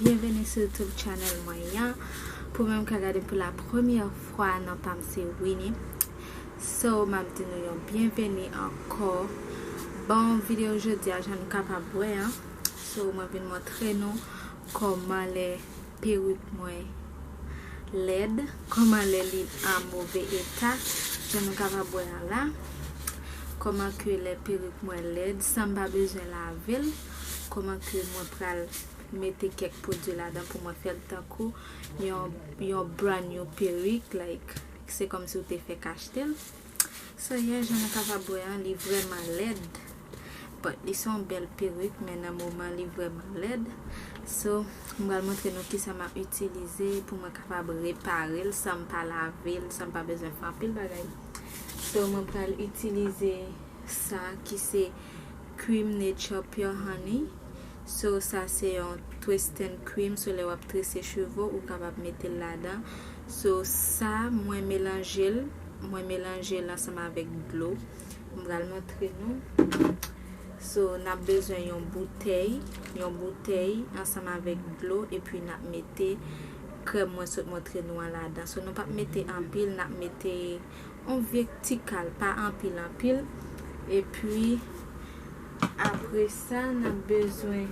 bienvenue sur YouTube channel moyen. Pour même regarder pour la première fois dans pam c'est Winnie. So m'a dit nous bienvenue encore. Bon vidéo aujourd'hui j'en capable hein. So moi vais montrer nous comment les perruques moi LED, comment les lits en mauvais état. J'en capable là. Comment que les perruques moi LED sans pas besoin laver. Comment que moi pral mettre quelques produits là-dedans pour moi faire le temps yon brand new perik like c'est comme si vous t'es fait cacheter. So yeah, j'en ai capable boire li vraiment LED. But ils sont belles perruques mais dans moment li vraiment LED. So on va montrer nous qui ça m'a utilisé pour moi capable réparer sans pas laver, sans pas besoin faire pile bagay. So moi pral utiliser ça qui c'est cream nature pure honey. So ça c'est un twist and cream sur les wap tresser cheveux ou capable mettre là-dedans. So ça moi mélanger ensemble avec de l'eau. On va le montrer nous. So on a besoin d'une bouteille ensemble avec de l'eau et puis on mettre crème moi sur montrer nous là-dedans. So nous pas mettre en pile, on mettre en vertical, pas en pile et puis après ça, on a besoin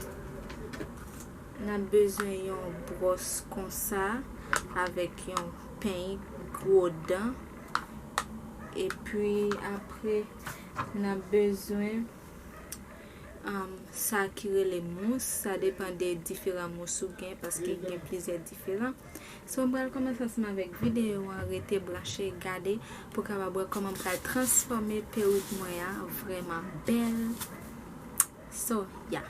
d'une brosse comme ça avec un pain gros dents. Et puis après, on a besoin ça qui est les mousses. Ça dépend des différents mousses ou gain parce qu'il y a plusieurs différents. So, on va commencer avec vidéo, arrêter, blancher, garder pour voir comment on peut transformer perruque moyen vraiment belle. So, yeah.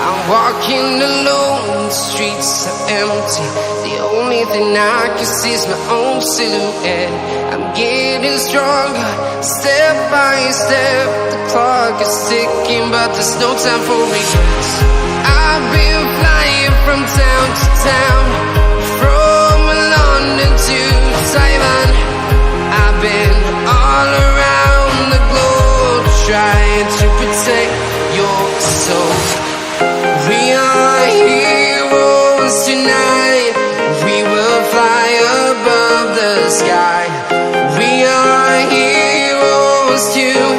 I'm walking alone, the streets are empty. The only thing I can see is my own silhouette. I'm getting stronger, step by step. The clock is ticking, but there's no time for regrets. I've been flying from town to town, from London to Taiwan. I've been all around the globe trying to protect your soul. We are heroes tonight. We will fly above the sky. We are heroes tonight.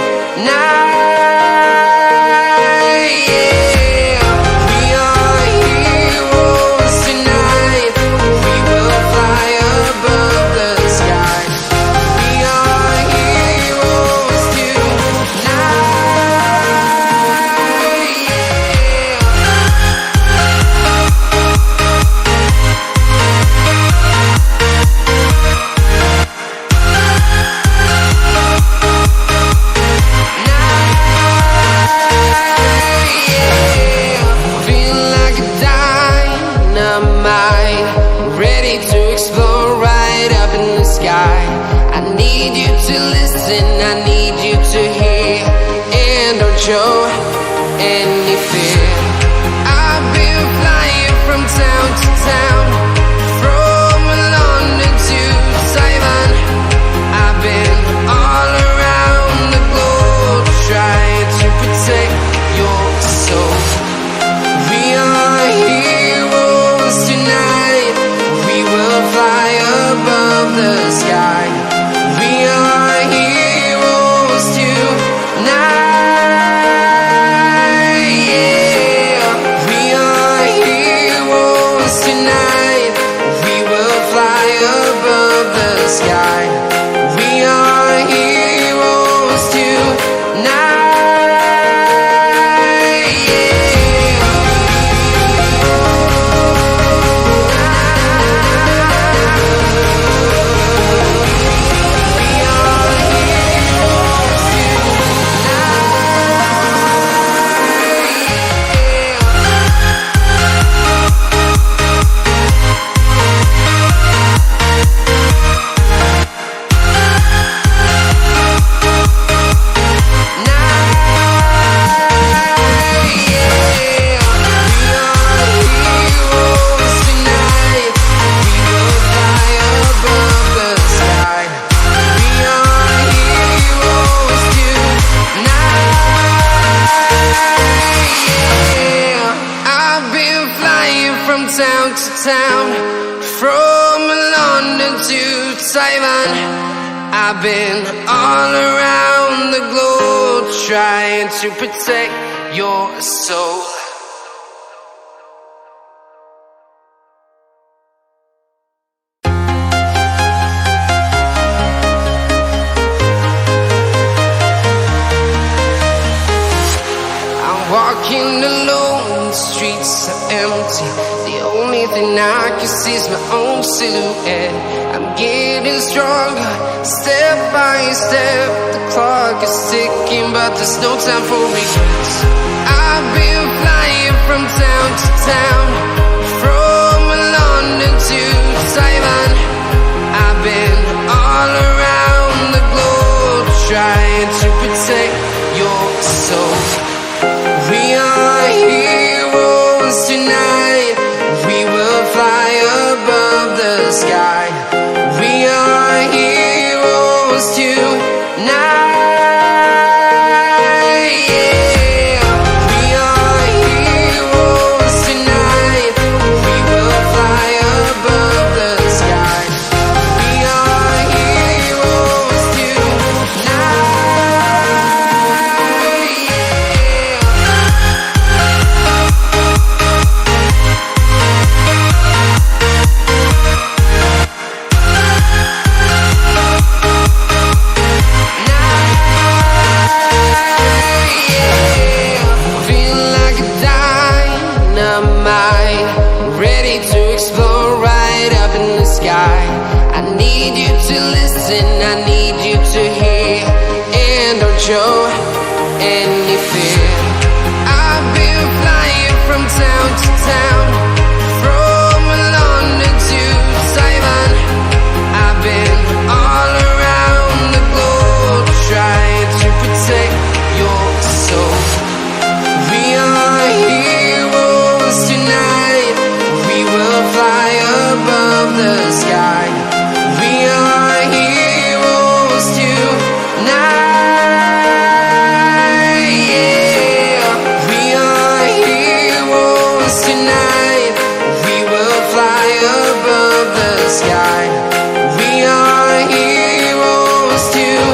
I need you to hear and don't show any fear. I've been flying from town to town, from London to Taiwan. I've been all around the globe trying to protect your soul. We are heroes tonight. We will fly above the sky. We are heroes tonight, yeah. Taiwan. I've been all around the globe trying to protect your soul. Walking alone, the streets are empty. The only thing I can see is my own silhouette. I'm getting stronger, step by step. The clock is ticking, but there's no time for regrets. I've been flying from town to town, from London to Taiwan. I've been all around the globe trying to protect your soul. We are heroes tonight. We will fly above the sky. We are heroes tonight. Yeah. We are heroes tonight. We will fly above the sky. We are heroes tonight. I need you to listen, I need you to hear, and don't show any fear. I've been flying from town to town, from London to Taiwan. I've been all around the globe trying to protect your soul. We are heroes tonight. We will fly above the sky. We are heroes tonight. Yeah. We are heroes tonight. We will fly above the sky. We are heroes tonight.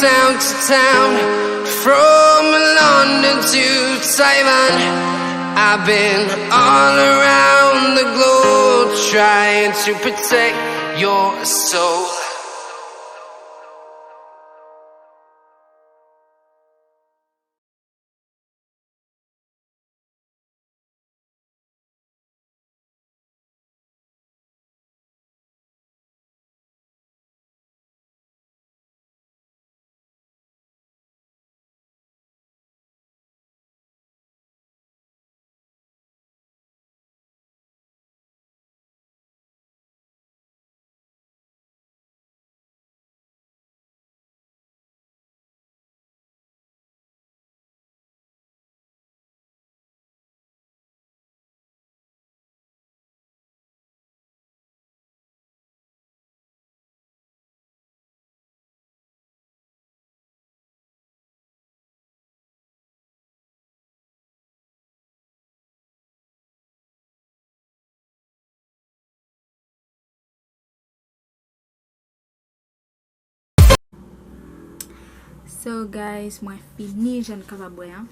Town to town, from London to Taiwan. I've been all around the globe trying to protect your soul. So guys, moi fini j'en capable hein.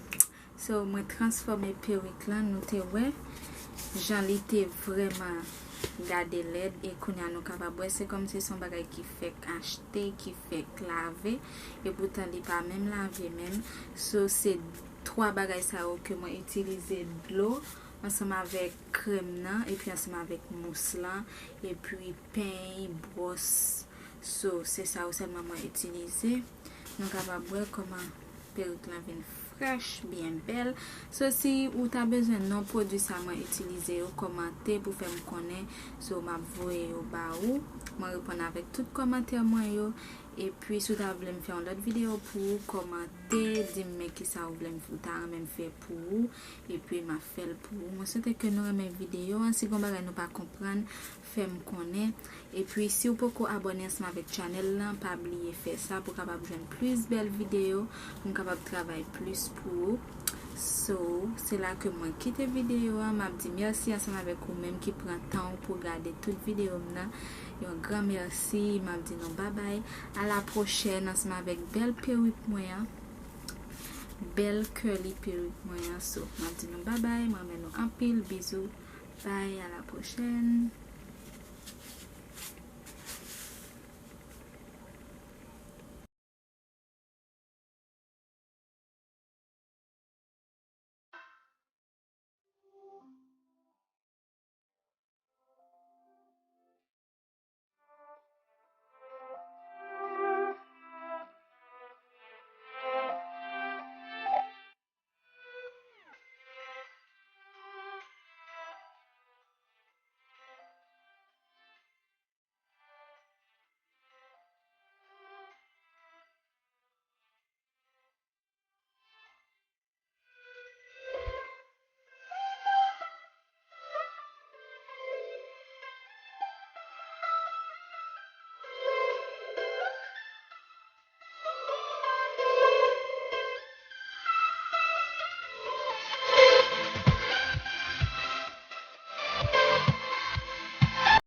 So moi transformer perik là nous te ouais. J'en l'été vraiment garder l'aide et qu'on a nous capable c'est comme si son bagage qui fait acheter qui fait laver et pourtant il pas même laver même. So c'est trois bagages ça que moi utiliser de l'eau ensemble avec crème là, et puis ensemble avec mousse là, et puis pain, brosse. So, c'est ça aussi maman utilisé. Donc on va voir comment perik la vient fraîche, bien belle. So, si vous avez besoin d'un produit ça m'a utilisé, ou commenter pour faire me connaître. So, m'a voyer au bas ou m'a répondre avec tout commentaire moi yo. Et puis si vous voulez me faire une autre vidéo pour commenter, dire qui ça vous voulez me faire pour vous, et puis m'a fait pour vous. Moi souhaite que nous mes vidéos, si vous ne nous pas comprendre, fait me connaître. Et puis si vous pouvez abonner ensemble avec channel là, pas oublier faire ça pour capable voir plus belles vidéos, pour capable travailler plus pour vous. So, c'est là que moi quitte vidéo, m'a dit merci ensemble avec vous même qui prend temps pour regarder toute vidéo là. Un grand merci, m'a dit non bye bye. À la prochaine ensemble avec belle perik moyen. Belle curly perik moyen. So, m'a dit non bye bye, m'a met nous un pile bisous. Bye, à la prochaine.